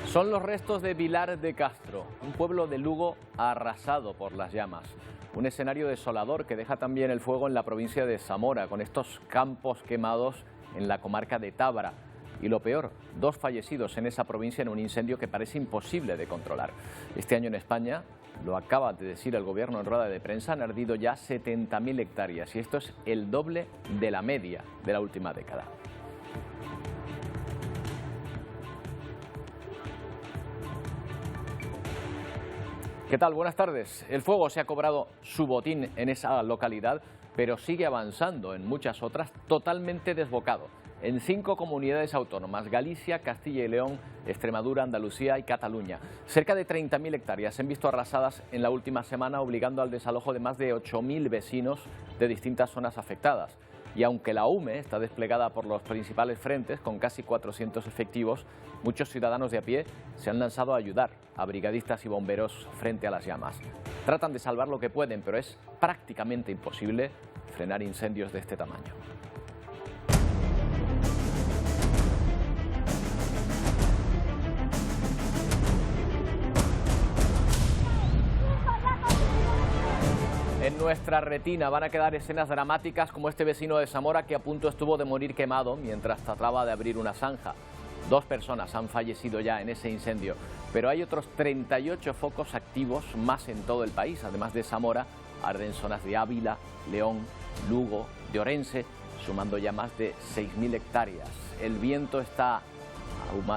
Son los restos de Vilar de Castro, un pueblo de Lugo arrasado por las llamas. Un escenario desolador que deja también el fuego en la provincia de Zamora, con estos campos quemados en la comarca de Tábara. Y lo peor, 2 fallecidos en esa provincia en un incendio que parece imposible de controlar. Este año en España, lo acaba de decir el gobierno en rueda de prensa, han ardido ya 70.000 hectáreas y esto es el doble de la media de la última década. ¿Qué tal? Buenas tardes. El fuego se ha cobrado su botín en esa localidad, pero sigue avanzando en muchas otras, totalmente desbocado. En 5 comunidades autónomas: Galicia, Castilla y León, Extremadura, Andalucía y Cataluña. Cerca de 30.000 hectáreas se han visto arrasadas en la última semana, obligando al desalojo de más de 8.000 vecinos de distintas zonas afectadas. Y aunque la UME está desplegada por los principales frentes, con casi 400 efectivos, muchos ciudadanos de a pie se han lanzado a ayudar a brigadistas y bomberos frente a las llamas. Tratan de salvar lo que pueden, pero es prácticamente imposible frenar incendios de este tamaño. En nuestra retina van a quedar escenas dramáticas como este vecino de Zamora que a punto estuvo de morir quemado mientras trataba de abrir una zanja. 2 personas han fallecido ya en ese incendio, pero hay otros 38 focos activos más en todo el país. Además de Zamora, arden zonas de Ávila, León, Lugo, de Orense, sumando ya más de 6.000 hectáreas. El viento está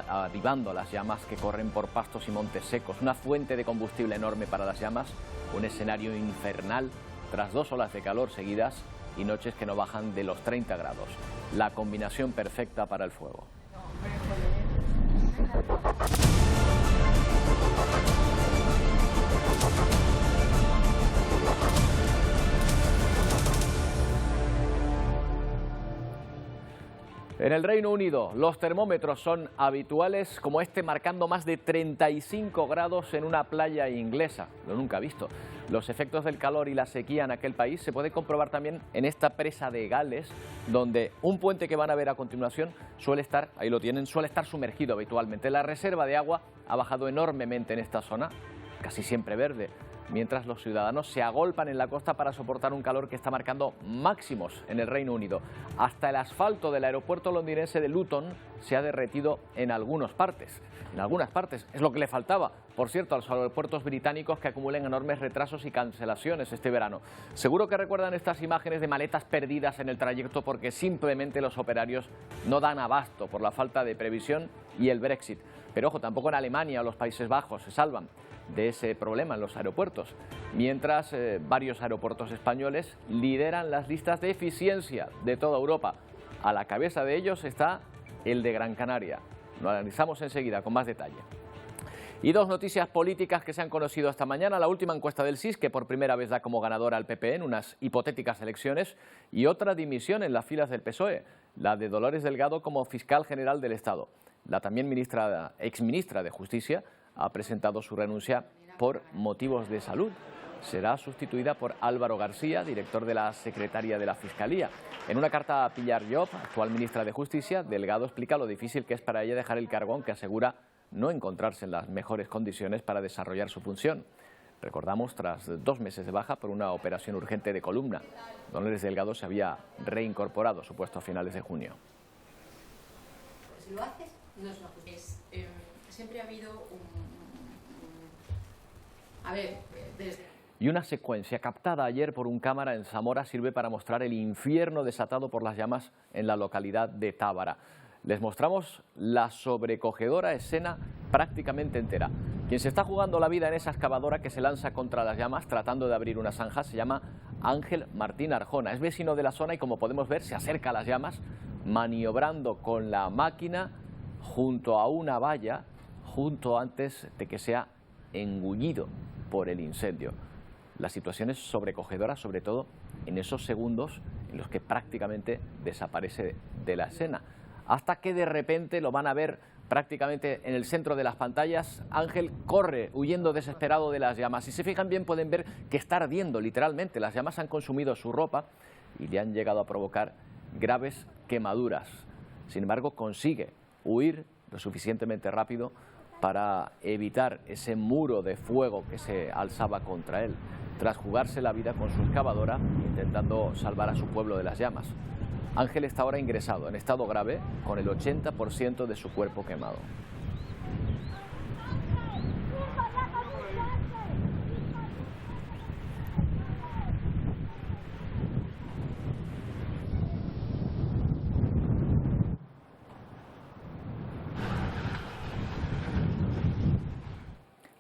avivando las llamas que corren por pastos y montes secos, una fuente de combustible enorme para las llamas, un escenario infernal tras 2 olas de calor seguidas y noches que no bajan de los 30 grados. La combinación perfecta para el fuego. En el Reino Unido, los termómetros son habituales, como este marcando más de 35 grados en una playa inglesa, lo nunca visto. Los efectos del calor y la sequía en aquel país se puede comprobar también en esta presa de Gales, donde un puente que van a ver a continuación suele estar, ahí lo tienen, suele estar sumergido habitualmente. La reserva de agua ha bajado enormemente en esta zona, casi siempre verde, mientras los ciudadanos se agolpan en la costa para soportar un calor que está marcando máximos en el Reino Unido. Hasta el asfalto del aeropuerto londinense de Luton se ha derretido en algunas partes. Es lo que le faltaba, por cierto, a los aeropuertos británicos que acumulan enormes retrasos y cancelaciones este verano. Seguro que recuerdan estas imágenes de maletas perdidas en el trayecto porque simplemente los operarios no dan abasto por la falta de previsión y el Brexit. Pero ojo, tampoco en Alemania o los Países Bajos se salvan de ese problema en los aeropuertos, mientras varios aeropuertos españoles lideran las listas de eficiencia de toda Europa. A la cabeza de ellos está el de Gran Canaria. Lo analizamos enseguida con más detalle. Y 2 noticias políticas que se han conocido esta mañana: la última encuesta del CIS, que por primera vez da como ganadora al PP en unas hipotéticas elecciones, y otra dimisión en las filas del PSOE, la de Dolores Delgado como fiscal general del Estado. La también exministra de Justicia ha presentado su renuncia por motivos de salud. Será sustituida por Álvaro García, director de la Secretaría de la Fiscalía. En una carta a Pilar Llop, actual ministra de Justicia, Delgado explica lo difícil que es para ella dejar el cargo, aunque asegura no encontrarse en las mejores condiciones para desarrollar su función. Recordamos, tras 2 meses de baja por una operación urgente de columna, Dolores Delgado se había reincorporado a su puesto a finales de junio. Si lo haces, no es una justicia. Siempre ha habido Y una secuencia captada ayer por un cámara en Zamora sirve para mostrar el infierno desatado por las llamas en la localidad de Tábara. Les mostramos la sobrecogedora escena prácticamente entera. Quien se está jugando la vida en esa excavadora que se lanza contra las llamas tratando de abrir una zanja se llama Ángel Martín Arjona. Es vecino de la zona y, como podemos ver, se acerca a las llamas maniobrando con la máquina junto a una valla, justo antes de que sea engullido por el incendio. La situación es sobrecogedora, sobre todo en esos segundos en los que prácticamente desaparece de la escena, hasta que de repente lo van a ver prácticamente en el centro de las pantallas. Ángel corre huyendo desesperado de las llamas. Si se fijan bien, pueden ver que está ardiendo literalmente. Las llamas han consumido su ropa y le han llegado a provocar graves quemaduras. Sin embargo, consigue huir lo suficientemente rápido para evitar ese muro de fuego que se alzaba contra él, tras jugarse la vida con su excavadora intentando salvar a su pueblo de las llamas. Ángel está ahora ingresado en estado grave con el 80% de su cuerpo quemado.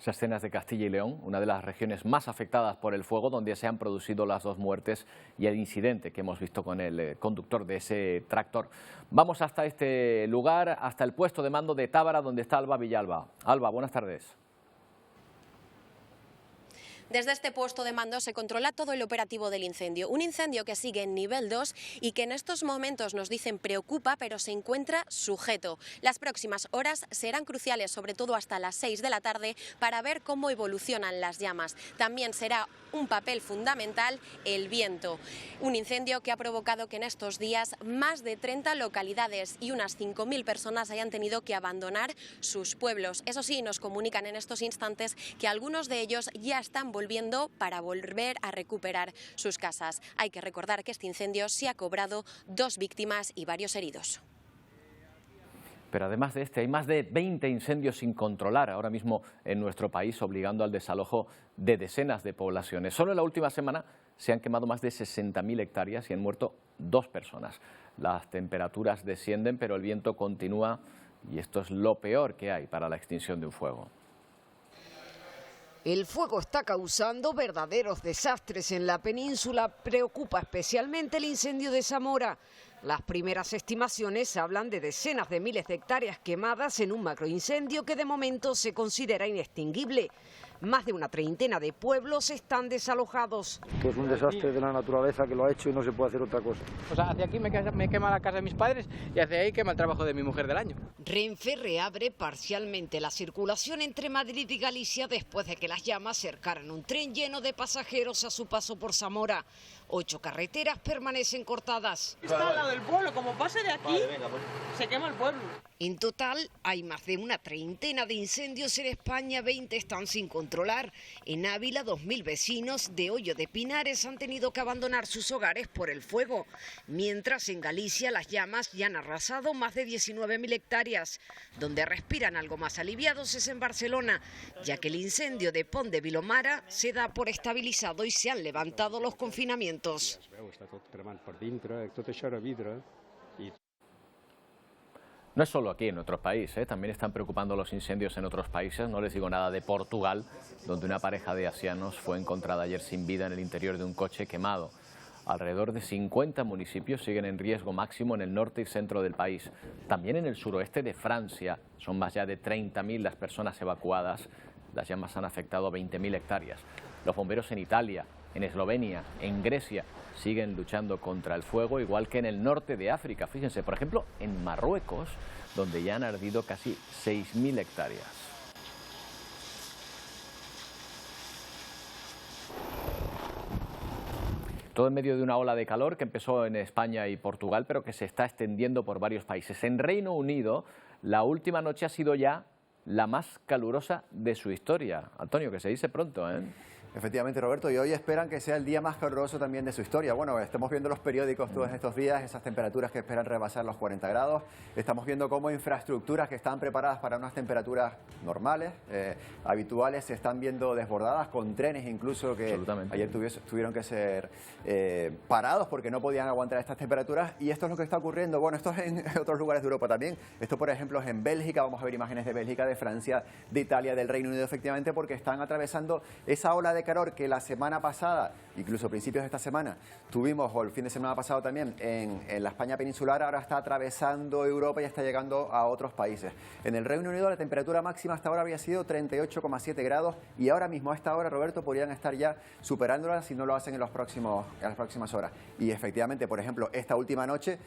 Esas escenas de Castilla y León, una de las regiones más afectadas por el fuego, donde se han producido las 2 muertes y el incidente que hemos visto con el conductor de ese tractor. Vamos hasta este lugar, hasta el puesto de mando de Tábara, donde está Alba Villalba. Alba, buenas tardes. Desde este puesto de mando se controla todo el operativo del incendio. Un incendio que sigue en nivel 2 y que en estos momentos nos dicen preocupa, pero se encuentra sujeto. Las próximas horas serán cruciales, sobre todo hasta las 6 de la tarde, para ver cómo evolucionan las llamas. También será un papel fundamental el viento. Un incendio que ha provocado que en estos días más de 30 localidades y unas 5.000 personas hayan tenido que abandonar sus pueblos. Eso sí, nos comunican en estos instantes que algunos de ellos ya están volviendo para volver a recuperar sus casas. Hay que recordar que este incendio se ha cobrado 2 víctimas y varios heridos. Pero además de este, hay más de 20 incendios sin controlar ahora mismo en nuestro país, obligando al desalojo de decenas de poblaciones. Solo en la última semana se han quemado más de 60.000 hectáreas y han muerto 2 personas. Las temperaturas descienden, pero el viento continúa y esto es lo peor que hay para la extinción de un fuego. El fuego está causando verdaderos desastres en la península. Preocupa especialmente el incendio de Zamora. Las primeras estimaciones hablan de decenas de miles de hectáreas quemadas en un macroincendio que de momento se considera inextinguible. Más de una treintena de pueblos están desalojados. Esto es un desastre de la naturaleza que lo ha hecho y no se puede hacer otra cosa. O sea, hacia aquí me quema la casa de mis padres y hacia ahí quema el trabajo de mi mujer del año. Renfe reabre parcialmente la circulación entre Madrid y Galicia después de que las llamas cercaran un tren lleno de pasajeros a su paso por Zamora. 8 carreteras permanecen cortadas. Está al lado del pueblo, como pase de aquí, se quema el pueblo. En total hay más de una treintena de incendios en España, 20 están sin controlar. En Ávila, 2.000 vecinos de Hoyo de Pinares han tenido que abandonar sus hogares por el fuego. Mientras en Galicia las llamas ya han arrasado más de 19.000 hectáreas. Donde respiran algo más aliviados es en Barcelona, ya que el incendio de Pont de Vilomara se da por estabilizado y se han levantado los confinamientos. No es solo aquí en nuestro país, también están preocupando los incendios en otros países. No les digo nada de Portugal, donde una pareja de ancianos fue encontrada ayer sin vida en el interior de un coche quemado. Alrededor de 50 municipios siguen en riesgo máximo en el norte y centro del país. También en el suroeste de Francia son más ya de 30.000 las personas evacuadas. Las llamas han afectado a 20.000 hectáreas. Los bomberos en Italia, en Eslovenia, en Grecia, siguen luchando contra el fuego, igual que en el norte de África. Fíjense, por ejemplo, en Marruecos, donde ya han ardido casi 6.000 hectáreas. Todo en medio de una ola de calor que empezó en España y Portugal, pero que se está extendiendo por varios países. En Reino Unido, la última noche ha sido ya la más calurosa de su historia. Antonio, que se dice pronto, ¿eh? Efectivamente, Roberto, y hoy esperan que sea el día más caluroso también de su historia. Bueno, estamos viendo los periódicos todos estos días, esas temperaturas que esperan rebasar los 40 grados. Estamos viendo cómo infraestructuras que están preparadas para unas temperaturas normales, habituales, se están viendo desbordadas, con trenes incluso que ayer tuvieron que ser parados porque no podían aguantar estas temperaturas. Y esto es lo que está ocurriendo. Bueno, esto es en otros lugares de Europa también. Esto, por ejemplo, es en Bélgica. Vamos a ver imágenes de Bélgica, de Francia, de Italia, del Reino Unido, efectivamente, porque están atravesando esa ola de calor que la semana pasada, incluso principios de esta semana, tuvimos, o el fin de semana pasado también, en la España peninsular. Ahora está atravesando Europa y está llegando a otros países. En el Reino Unido la temperatura máxima hasta ahora había sido 38,7 grados y ahora mismo a esta hora, Roberto, podrían estar ya superándola si no lo hacen en las próximas horas. Y efectivamente, por ejemplo, esta última noche,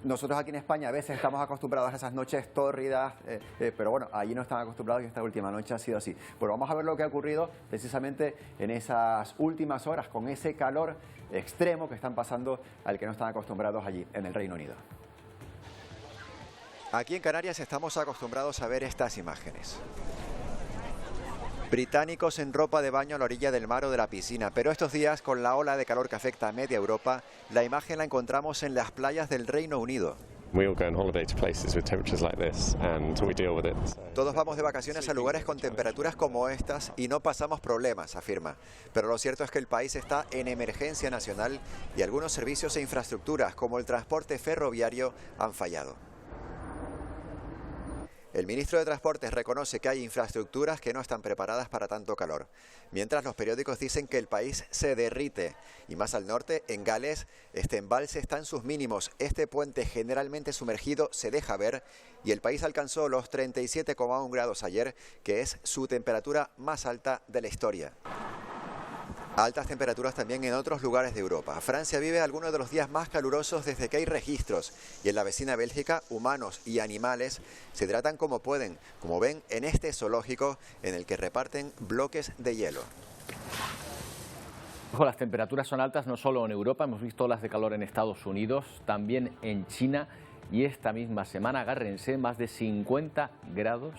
nosotros aquí en España a veces estamos acostumbrados a esas noches tórridas, pero bueno, allí no están acostumbrados y esta última noche ha sido así. Pero vamos a ver lo que ha ocurrido precisamente en esas últimas horas con ese calor extremo que están pasando al que no están acostumbrados allí en el Reino Unido. Aquí en Canarias estamos acostumbrados a ver estas imágenes. Británicos en ropa de baño a la orilla del mar o de la piscina, pero estos días, con la ola de calor que afecta a media Europa, la imagen la encontramos en las playas del Reino Unido. Todos vamos de vacaciones a lugares con temperaturas como estas y no pasamos problemas, afirma. Pero lo cierto es que el país está en emergencia nacional y algunos servicios e infraestructuras, como el transporte ferroviario, han fallado. El ministro de Transportes reconoce que hay infraestructuras que no están preparadas para tanto calor, mientras los periódicos dicen que el país se derrite. Y más al norte, en Gales, este embalse está en sus mínimos. Este puente generalmente sumergido se deja ver y el país alcanzó los 37,1 grados ayer, que es su temperatura más alta de la historia. Altas temperaturas también en otros lugares de Europa. Francia vive algunos de los días más calurosos desde que hay registros y en la vecina Bélgica, humanos y animales se hidratan como pueden, como ven en este zoológico en el que reparten bloques de hielo. Las temperaturas son altas no solo en Europa, hemos visto olas de calor en Estados Unidos, también en China y esta misma semana, agárrense, más de 50 grados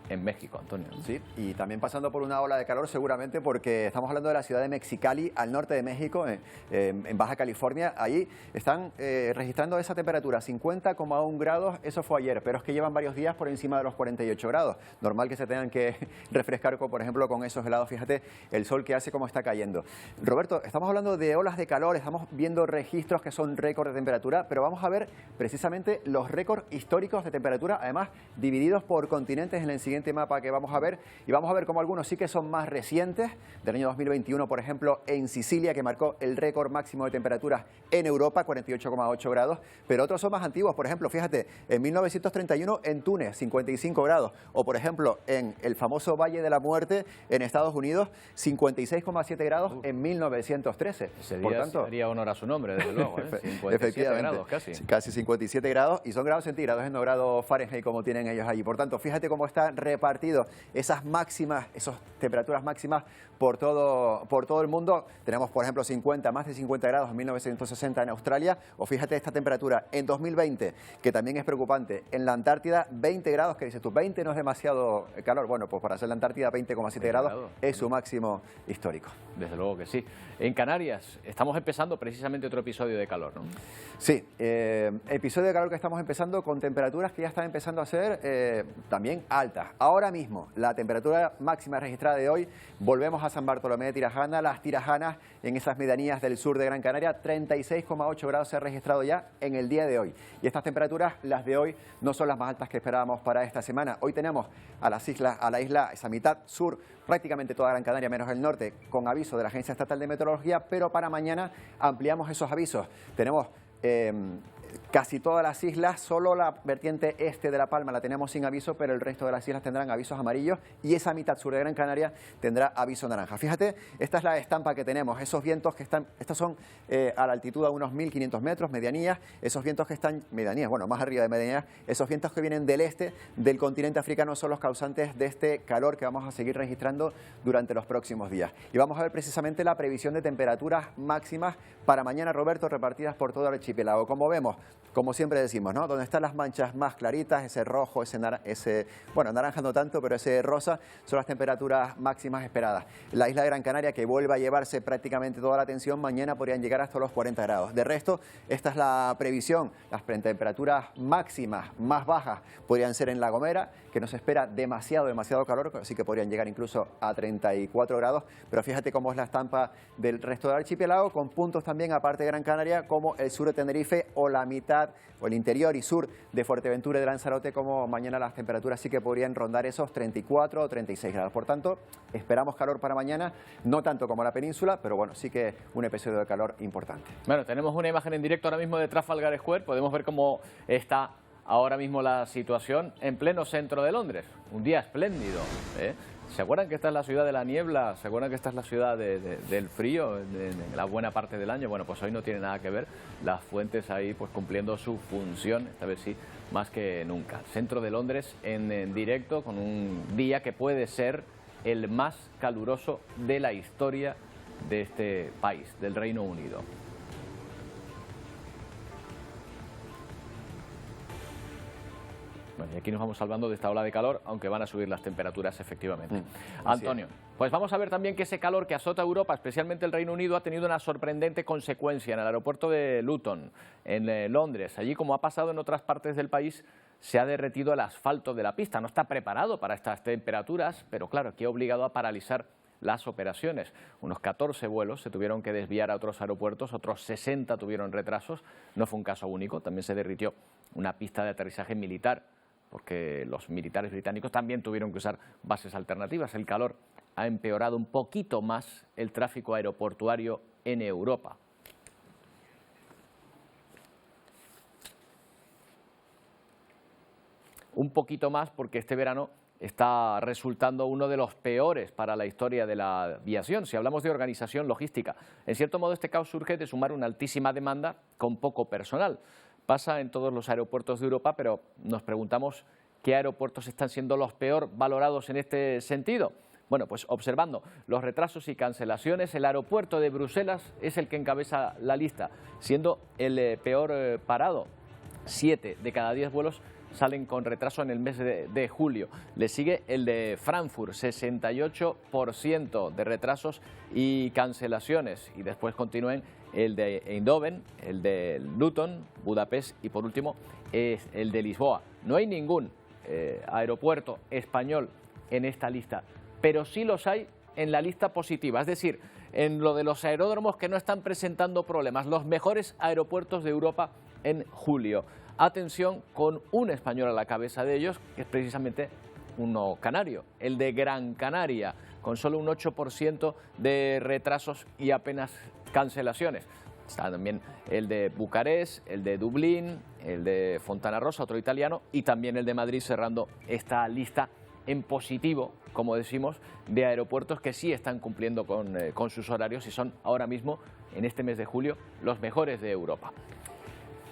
en México, Antonio. Sí, y también pasando por una ola de calor seguramente porque estamos hablando de la ciudad de Mexicali, al norte de México, en Baja California. Allí están registrando esa temperatura, 50,1 grados, eso fue ayer, pero es que llevan varios días por encima de los 48 grados. Normal que se tengan que refrescar, por ejemplo, con esos helados. Fíjate el sol que hace, cómo está cayendo. Roberto, estamos hablando de olas de calor, estamos viendo registros que son récords de temperatura, pero vamos a ver precisamente los récords históricos de temperatura, además divididos por continentes en el siguiente mapa que vamos a ver, y vamos a ver cómo algunos sí que son más recientes, del año 2021, por ejemplo, en Sicilia, que marcó el récord máximo de temperaturas en Europa, 48,8 grados, pero otros son más antiguos. Por ejemplo, fíjate, en 1931 en Túnez, 55 grados, o por ejemplo, en el famoso Valle de la Muerte, en Estados Unidos, 56,7 grados en 1913. Ese por día tanto, haría honor a su nombre, desde luego, 57 efectivamente, grados casi. Casi 57 grados, y son grados centígrados, no grados Fahrenheit como tienen ellos allí. Por tanto, fíjate cómo está repartido esas máximas, esas temperaturas máximas por todo el mundo. Tenemos, por ejemplo, más de 50 grados en 1960 en Australia, o fíjate esta temperatura en 2020, que también es preocupante. En la Antártida, 20 grados, que dices tú, 20 no es demasiado calor. Bueno, pues para hacer la Antártida, 20,7 grados es su máximo histórico. Desde luego que sí. En Canarias estamos empezando precisamente otro episodio de calor, ¿no? Sí, episodio de calor que estamos empezando con temperaturas que ya están empezando a ser también altas. Ahora mismo, la temperatura máxima registrada de hoy, volvemos a San Bartolomé de Tirajana, las Tirajanas en esas medianías del sur de Gran Canaria, 36,8 grados se ha registrado ya en el día de hoy. Y estas temperaturas, las de hoy, no son las más altas que esperábamos para esta semana. Hoy tenemos a la isla, esa mitad sur, prácticamente toda Gran Canaria, menos el norte, con aviso de la Agencia Estatal de Meteorología, pero para mañana ampliamos esos avisos. Tenemos casi todas las islas, solo la vertiente este de La Palma la tenemos sin aviso, pero el resto de las islas tendrán avisos amarillos y esa mitad sur de Gran Canaria tendrá aviso naranja. Fíjate, esta es la estampa que tenemos, esos vientos que están, estas son a la altitud de unos 1.500 metros, medianías, esos vientos que están, medianías, bueno, más arriba de medianías, esos vientos que vienen del este del continente africano son los causantes de este calor que vamos a seguir registrando durante los próximos días. Y vamos a ver precisamente la previsión de temperaturas máximas para mañana, Roberto, repartidas por todo el archipiélago. Como vemos, como siempre decimos, ¿no? Donde están las manchas más claritas, ese rojo, bueno, naranja no tanto, pero ese rosa, son las temperaturas máximas esperadas. La isla de Gran Canaria, que vuelve a llevarse prácticamente toda la atención, mañana podrían llegar hasta los 40 grados. De resto, esta es la previsión. Las temperaturas máximas más bajas podrían ser en La Gomera, que no se espera demasiado calor, así que podrían llegar incluso a 34 grados. Pero fíjate cómo es la estampa del resto del archipiélago, con puntos también, aparte de Gran Canaria, como el sur de Tenerife o la mitad o el interior y sur de Fuerteventura y de Lanzarote, como mañana las temperaturas sí que podrían rondar esos 34 o 36 grados. Por tanto, esperamos calor para mañana, no tanto como la península, pero bueno, sí que un episodio de calor importante. Bueno, tenemos una imagen en directo ahora mismo de Trafalgar Square, podemos ver cómo está ahora mismo la situación en pleno centro de Londres. Un día espléndido, ¿eh? ¿Se acuerdan que esta es la ciudad de la niebla? ¿Se acuerdan que esta es la ciudad del frío en la buena parte del año? Bueno, pues hoy no tiene nada que ver. Las fuentes ahí pues cumpliendo su función, esta vez sí, más que nunca. Centro de Londres en directo con un día que puede ser el más caluroso de la historia de este país, del Reino Unido. Y aquí nos vamos salvando de esta ola de calor, aunque van a subir las temperaturas efectivamente. Antonio, pues vamos a ver también que ese calor que azota Europa, especialmente el Reino Unido, ha tenido una sorprendente consecuencia en el aeropuerto de Luton, en Londres. Allí, como ha pasado en otras partes del país, se ha derretido el asfalto de la pista. No está preparado para estas temperaturas, pero claro, aquí ha obligado a paralizar las operaciones. Unos 14 vuelos se tuvieron que desviar a otros aeropuertos, otros 60 tuvieron retrasos. No fue un caso único, también se derritió una pista de aterrizaje militar, porque los militares británicos también tuvieron que usar bases alternativas. El calor ha empeorado un poquito más el tráfico aeroportuario en Europa. Un poquito más porque este verano está resultando uno de los peores para la historia de la aviación, si hablamos de organización logística. En cierto modo, este caos surge de sumar una altísima demanda con poco personal. Pasa en todos los aeropuertos de Europa, pero nos preguntamos qué aeropuertos están siendo los peor valorados en este sentido. Bueno, pues observando los retrasos y cancelaciones, el aeropuerto de Bruselas es el que encabeza la lista, siendo el peor parado. 7 de cada 10 vuelos salen con retraso en el mes de julio. Le sigue el de Frankfurt, 68% de retrasos y cancelaciones. Y después continúen el de Eindhoven, el de Luton, Budapest y por último es el de Lisboa. No hay ningún aeropuerto español en esta lista, pero sí los hay en la lista positiva, es decir, en lo de los aeródromos que no están presentando problemas, los mejores aeropuertos de Europa en julio. Atención, con un español a la cabeza de ellos, que es precisamente uno canario, el de Gran Canaria, con solo un 8% de retrasos y apenas cancelaciones. Está también el de Bucarest, el de Dublín, el de Fontana Rosa, otro italiano, y también el de Madrid, cerrando esta lista en positivo, como decimos, de aeropuertos que sí están cumpliendo con sus horarios y son ahora mismo, en este mes de julio, los mejores de Europa.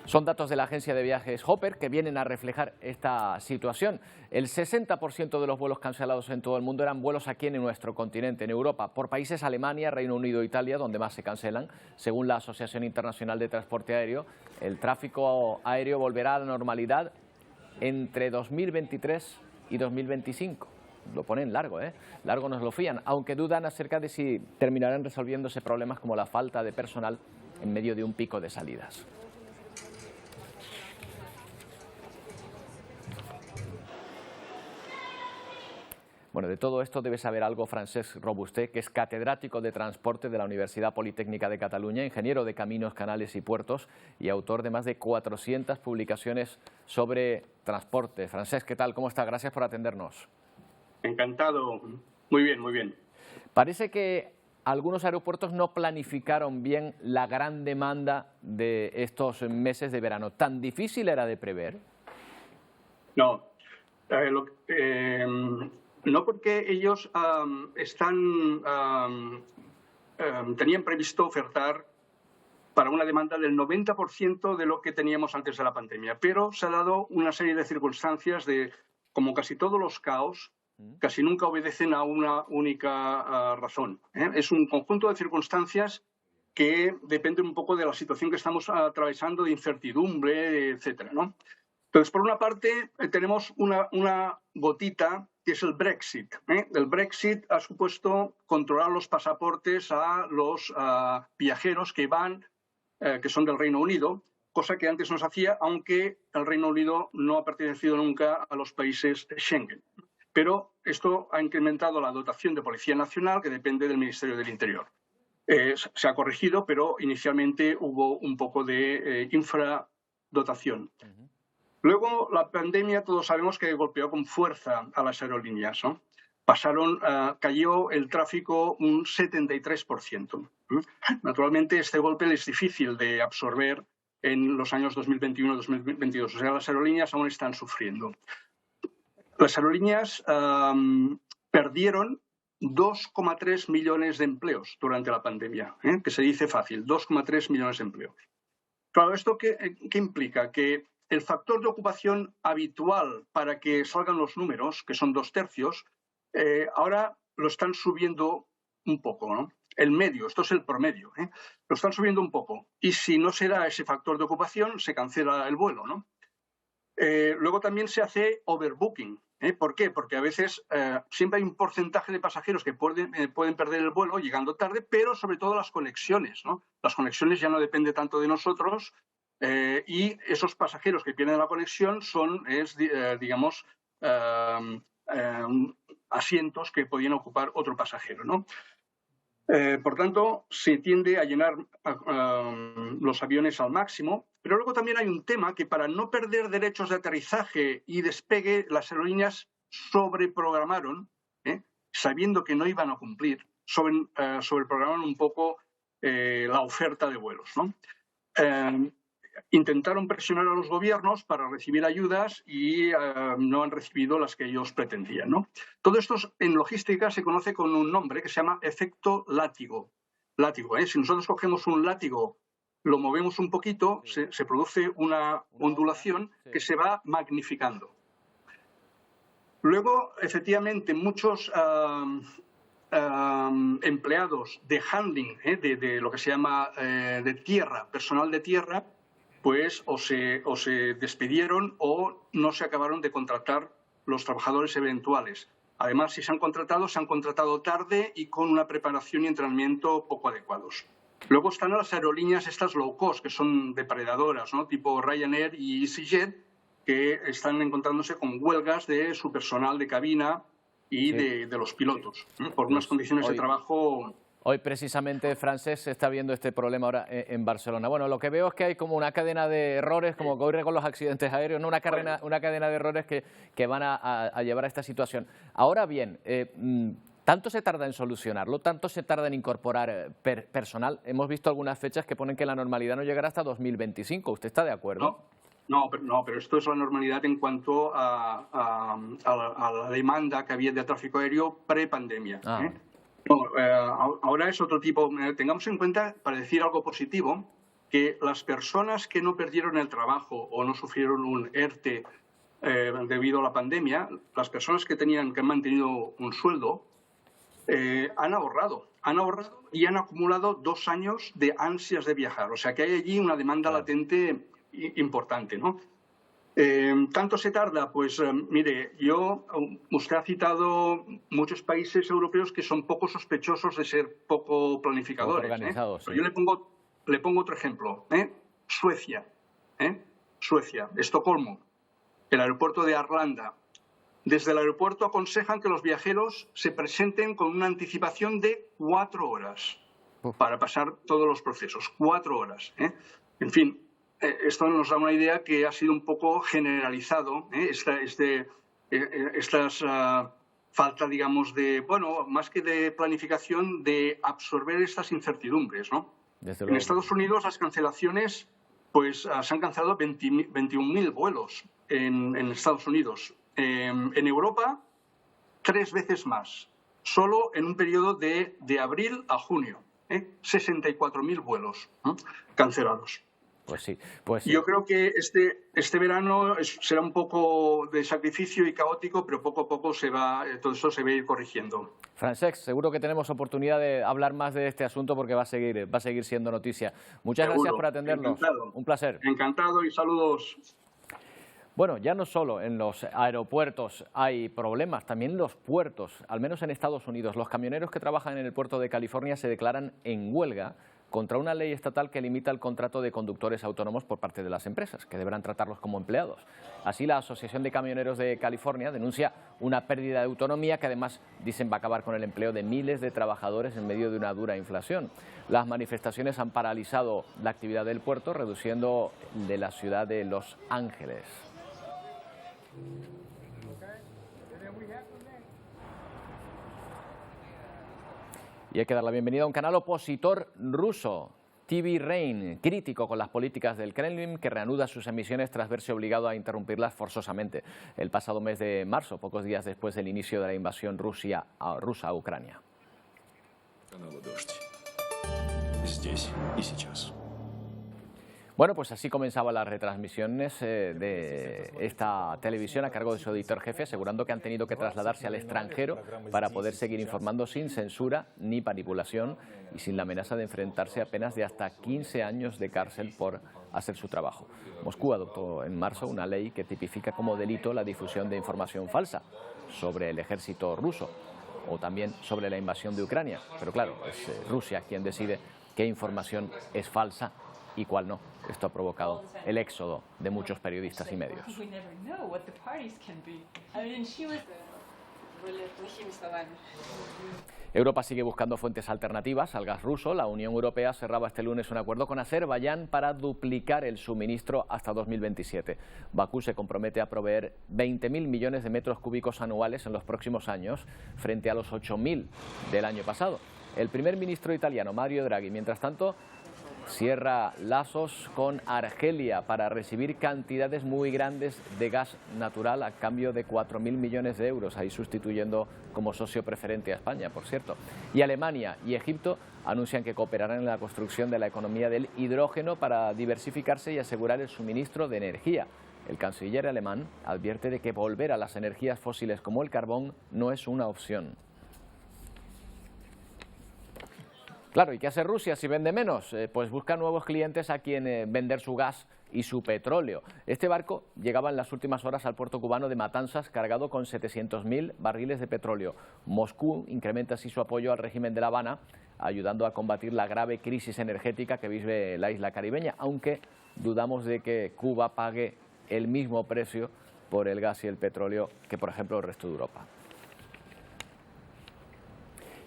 Son datos de la agencia de viajes Hopper que vienen a reflejar esta situación. El 60% de los vuelos cancelados en todo el mundo eran vuelos aquí en nuestro continente, en Europa, por países Alemania, Reino Unido e Italia, donde más se cancelan. Según la Asociación Internacional de Transporte Aéreo, el tráfico aéreo volverá a la normalidad entre 2023 y 2025. Lo ponen largo, largo nos lo fían, aunque dudan acerca de si terminarán resolviéndose problemas como la falta de personal en medio de un pico de salidas. Bueno, de todo esto debe saber algo Francesc Robusté, que es catedrático de Transporte de la Universidad Politécnica de Cataluña, ingeniero de caminos, canales y puertos y autor de más de 400 publicaciones sobre transporte. Francesc, ¿qué tal? ¿Cómo está? Gracias por atendernos. Encantado. Muy bien, muy bien. Parece que algunos aeropuertos no planificaron bien la gran demanda de estos meses de verano. ¿Tan difícil era de prever? No. No, porque ellos tenían previsto ofertar para una demanda del 90% de lo que teníamos antes de la pandemia, pero se ha dado una serie de circunstancias como casi todos los caos, casi nunca obedecen a una única razón. Es un conjunto de circunstancias que dependen un poco de la situación que estamos atravesando, de incertidumbre, etcétera, ¿no? Entonces, por una parte, tenemos una gotita que es el Brexit. El Brexit ha supuesto controlar los pasaportes a los viajeros que son del Reino Unido, cosa que antes no se hacía, aunque el Reino Unido no ha pertenecido nunca a los países Schengen. Pero esto ha incrementado la dotación de Policía Nacional, que depende del Ministerio del Interior. Se ha corregido, pero inicialmente hubo un poco de infradotación. Luego, la pandemia, todos sabemos que golpeó con fuerza a las aerolíneas, ¿no? Cayó el tráfico un 73%. Naturalmente, este golpe es difícil de absorber en los años 2021-2022. O sea, las aerolíneas aún están sufriendo. Las aerolíneas perdieron 2,3 millones de empleos durante la pandemia, que se dice fácil, 2,3 millones de empleos. Claro, ¿esto qué implica? Que el factor de ocupación habitual para que salgan los números, que son 2/3, ahora lo están subiendo un poco, ¿no? El medio, esto es el promedio, lo están subiendo un poco. Y si no se da ese factor de ocupación, se cancela el vuelo, ¿no? Luego también se hace overbooking. ¿Por qué? Porque a veces siempre hay un porcentaje de pasajeros que pueden perder el vuelo llegando tarde, pero sobre todo las conexiones, ¿no? Las conexiones ya no dependen tanto de nosotros y esos pasajeros que pierden la conexión son, digamos, asientos que podían ocupar otro pasajero, ¿no? Por tanto, se tiende a llenar los aviones al máximo, pero luego también hay un tema que para no perder derechos de aterrizaje y despegue, las aerolíneas sobreprogramaron, sabiendo que no iban a cumplir, sobreprogramaron un poco la oferta de vuelos, ¿no? Intentaron presionar a los gobiernos para recibir ayudas y no han recibido las que ellos pretendían, ¿no? Todo esto en logística se conoce con un nombre que se llama efecto látigo. Si nosotros cogemos un látigo, lo movemos un poquito, se produce una ondulación que se va magnificando. Luego, efectivamente, muchos empleados de handling, de lo que se llama de tierra, personal de tierra, pues o se despidieron o no se acabaron de contratar los trabajadores eventuales. Además, si se han contratado tarde y con una preparación y entrenamiento poco adecuados. Luego están las aerolíneas estas low cost, que son depredadoras, ¿no? Tipo Ryanair y EasyJet, que están encontrándose con huelgas de su personal de cabina y de los pilotos, por unas condiciones de trabajo. Hoy precisamente, Francesc, se está viendo este problema ahora en Barcelona. Bueno, lo que veo es que hay como una cadena de errores, como que ocurre con los accidentes aéreos, ¿no? Una cadena de errores que van a llevar a esta situación. Ahora bien, ¿tanto se tarda en solucionarlo? ¿Tanto se tarda en incorporar personal? Hemos visto algunas fechas que ponen que la normalidad no llegará hasta 2025. ¿Usted está de acuerdo? No, pero esto es la normalidad en cuanto a la demanda que había de tráfico aéreo pre-pandemia. Ahora es otro tipo. Tengamos en cuenta, para decir algo positivo, que las personas que no perdieron el trabajo o no sufrieron un ERTE debido a la pandemia, las personas que han mantenido un sueldo, han ahorrado y han acumulado 2 años de ansias de viajar. O sea que hay allí una demanda latente importante, ¿no? ¿Tanto se tarda? Pues mire, usted ha citado muchos países europeos que son poco sospechosos de ser poco planificadores. Organizados, Pero yo le pongo otro ejemplo. Suecia, Estocolmo, el aeropuerto de Arlanda. Desde el aeropuerto aconsejan que los viajeros se presenten con una anticipación de 4 horas para pasar todos los procesos. 4 horas. En fin. Esto nos da una idea que ha sido un poco generalizado, falta, digamos, más que de planificación, de absorber estas incertidumbres, ¿no? En Estados Unidos las cancelaciones, pues se han cancelado 21.000 vuelos en Estados Unidos. En Europa, 3 veces más, solo en un periodo de abril a junio, 64.000 vuelos cancelados. Pues sí. Yo creo que este verano será un poco de sacrificio y caótico, pero poco a poco todo eso se va a ir corrigiendo. Francesc, seguro que tenemos oportunidad de hablar más de este asunto porque va a seguir siendo noticia. Muchas gracias por atendernos. Encantado. Un placer. Encantado y saludos. Bueno, ya no solo en los aeropuertos hay problemas, también en los puertos, al menos en Estados Unidos. Los camioneros que trabajan en el puerto de California se declaran en huelga contra una ley estatal que limita el contrato de conductores autónomos por parte de las empresas, que deberán tratarlos como empleados. Así, la Asociación de Camioneros de California denuncia una pérdida de autonomía que además dicen va a acabar con el empleo de miles de trabajadores en medio de una dura inflación. Las manifestaciones han paralizado la actividad del puerto, reduciendo de la ciudad de Los Ángeles. Y hay que dar la bienvenida a un canal opositor ruso, TV Rain, crítico con las políticas del Kremlin, que reanuda sus emisiones tras verse obligado a interrumpirlas forzosamente el pasado mes de marzo, pocos días después del inicio de la invasión rusa a Ucrania. Bueno, pues así comenzaban las retransmisiones de esta televisión a cargo de su editor jefe, asegurando que han tenido que trasladarse al extranjero para poder seguir informando sin censura ni manipulación y sin la amenaza de enfrentarse a penas de hasta 15 años de cárcel por hacer su trabajo. Moscú adoptó en marzo una ley que tipifica como delito la difusión de información falsa sobre el ejército ruso o también sobre la invasión de Ucrania. Pero claro, es Rusia quien decide qué información es falsa y cuál no. Esto ha provocado el éxodo de muchos periodistas y medios. Europa sigue buscando fuentes alternativas al gas ruso. La Unión Europea cerraba este lunes un acuerdo con Azerbaiyán para duplicar el suministro hasta 2027. Bakú se compromete a proveer 20.000 millones de metros cúbicos anuales en los próximos años, frente a los 8.000 del año pasado. El primer ministro italiano, Mario Draghi, mientras tanto, cierra lazos con Argelia para recibir cantidades muy grandes de gas natural a cambio de 4.000 millones de euros, ahí sustituyendo como socio preferente a España, por cierto. Y Alemania y Egipto anuncian que cooperarán en la construcción de la economía del hidrógeno para diversificarse y asegurar el suministro de energía. El canciller alemán advierte de que volver a las energías fósiles como el carbón no es una opción. Claro, ¿y qué hace Rusia si vende menos? Pues busca nuevos clientes a quien vender su gas y su petróleo. Este barco llegaba en las últimas horas al puerto cubano de Matanzas cargado con 700.000 barriles de petróleo. Moscú incrementa así su apoyo al régimen de La Habana, ayudando a combatir la grave crisis energética que vive la isla caribeña, aunque dudamos de que Cuba pague el mismo precio por el gas y el petróleo que, por ejemplo, el resto de Europa.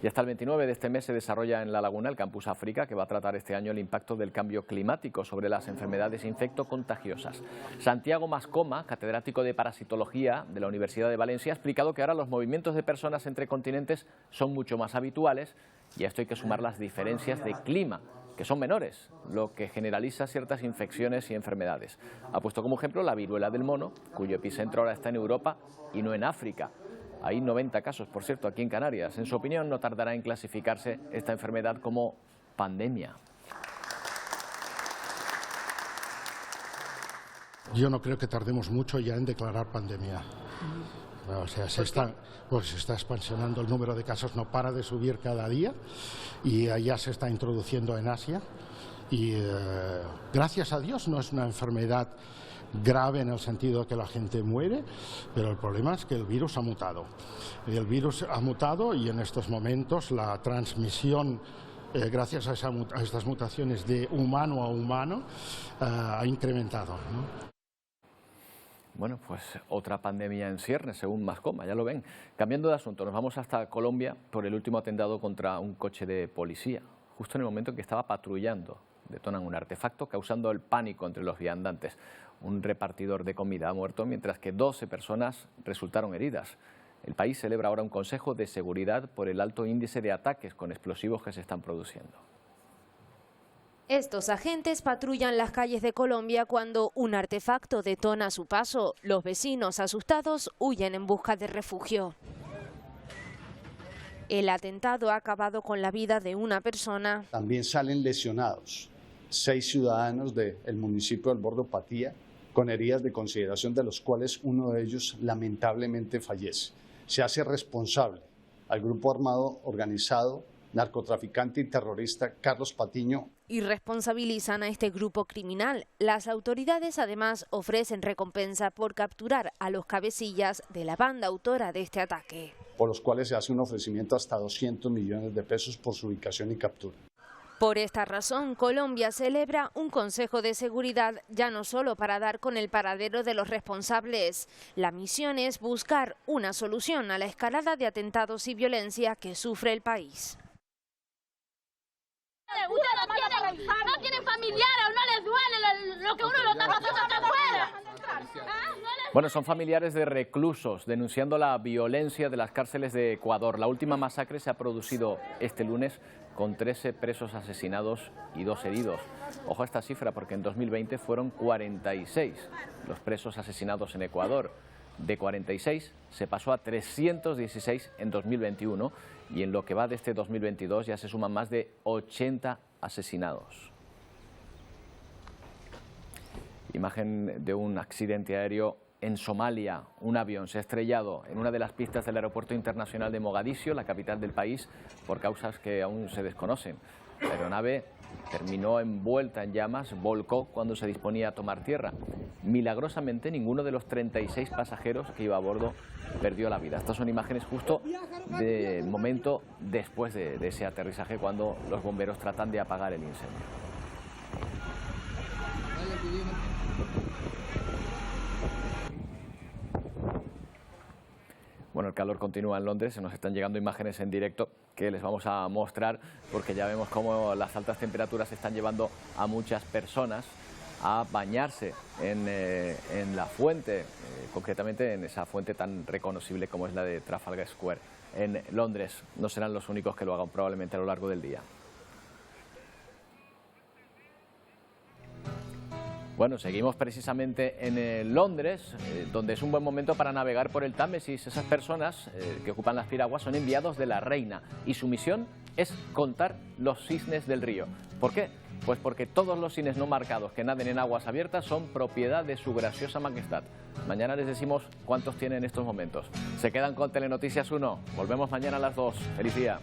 Y hasta el 29 de este mes se desarrolla en La Laguna el Campus África, que va a tratar este año el impacto del cambio climático sobre las enfermedades infectocontagiosas. Santiago Mascoma, catedrático de parasitología de la Universidad de Valencia, ha explicado que ahora los movimientos de personas entre continentes son mucho más habituales y a esto hay que sumar las diferencias de clima, que son menores, lo que generaliza ciertas infecciones y enfermedades. Ha puesto como ejemplo la viruela del mono, cuyo epicentro ahora está en Europa y no en África. Hay 90 casos, por cierto, aquí en Canarias. En su opinión, no tardará en clasificarse esta enfermedad como pandemia. Yo no creo que tardemos mucho ya en declarar pandemia. O sea, se está expansionando el número de casos, no para de subir cada día y ya se está introduciendo en Asia. Y gracias a Dios no es una enfermedad grave en el sentido de que la gente muere, pero el problema es que el virus ha mutado. El virus ha mutado y en estos momentos la transmisión, gracias a estas mutaciones de humano a humano, ha incrementado, ¿no? Bueno, pues otra pandemia en ciernes, según Mascoma, ya lo ven. Cambiando de asunto, nos vamos hasta Colombia por el último atentado contra un coche de policía. Justo en el momento en que estaba patrullando, detonan un artefacto causando el pánico entre los viandantes. Un repartidor de comida ha muerto, mientras que 12 personas resultaron heridas. El país celebra ahora un consejo de seguridad por el alto índice de ataques con explosivos que se están produciendo. Estos agentes patrullan las calles de Colombia cuando un artefacto detona a su paso. Los vecinos, asustados, huyen en busca de refugio. El atentado ha acabado con la vida de una persona. También salen lesionados 6 ciudadanos del municipio del Bordo Patía con heridas de consideración, de los cuales uno de ellos lamentablemente fallece. Se hace responsable al grupo armado organizado, narcotraficante y terrorista Carlos Patiño. Y responsabilizan a este grupo criminal. Las autoridades además ofrecen recompensa por capturar a los cabecillas de la banda autora de este ataque, por los cuales se hace un ofrecimiento hasta 200 millones de pesos por su ubicación y captura. Por esta razón, Colombia celebra un Consejo de Seguridad ya no solo para dar con el paradero de los responsables. La misión es buscar una solución a la escalada de atentados y violencia que sufre el país. No tienen familiares o no les duele lo que uno lo está pasando acá afuera. Bueno, son familiares de reclusos denunciando la violencia de las cárceles de Ecuador. La última masacre se ha producido este lunes con 13 presos asesinados y 2 heridos. Ojo a esta cifra porque en 2020 fueron 46 los presos asesinados en Ecuador. De 46 se pasó a 316 en 2021 y en lo que va de este 2022 ya se suman más de 80 asesinados. Imagen de un accidente aéreo en Somalia. Un avión se ha estrellado en una de las pistas del aeropuerto internacional de Mogadiscio, la capital del país, por causas que aún se desconocen. La aeronave terminó envuelta en llamas, volcó cuando se disponía a tomar tierra. Milagrosamente, ninguno de los 36 pasajeros que iba a bordo perdió la vida. Estas son imágenes justo del momento después de ese aterrizaje, cuando los bomberos tratan de apagar el incendio. Bueno, el calor continúa en Londres, se nos están llegando imágenes en directo que les vamos a mostrar, porque ya vemos cómo las altas temperaturas están llevando a muchas personas a bañarse en la fuente, concretamente en esa fuente tan reconocible como es la de Trafalgar Square en Londres. No serán los únicos que lo hagan probablemente a lo largo del día. Bueno, seguimos precisamente en Londres, donde es un buen momento para navegar por el Támesis. Esas personas que ocupan las piraguas son enviados de la reina y su misión es contar los cisnes del río. ¿Por qué? Pues porque todos los cisnes no marcados que naden en aguas abiertas son propiedad de su graciosa majestad. Mañana les decimos cuántos tienen en estos momentos. Se quedan con Telenoticias 1. Volvemos mañana a las 2. ¡Feliz día!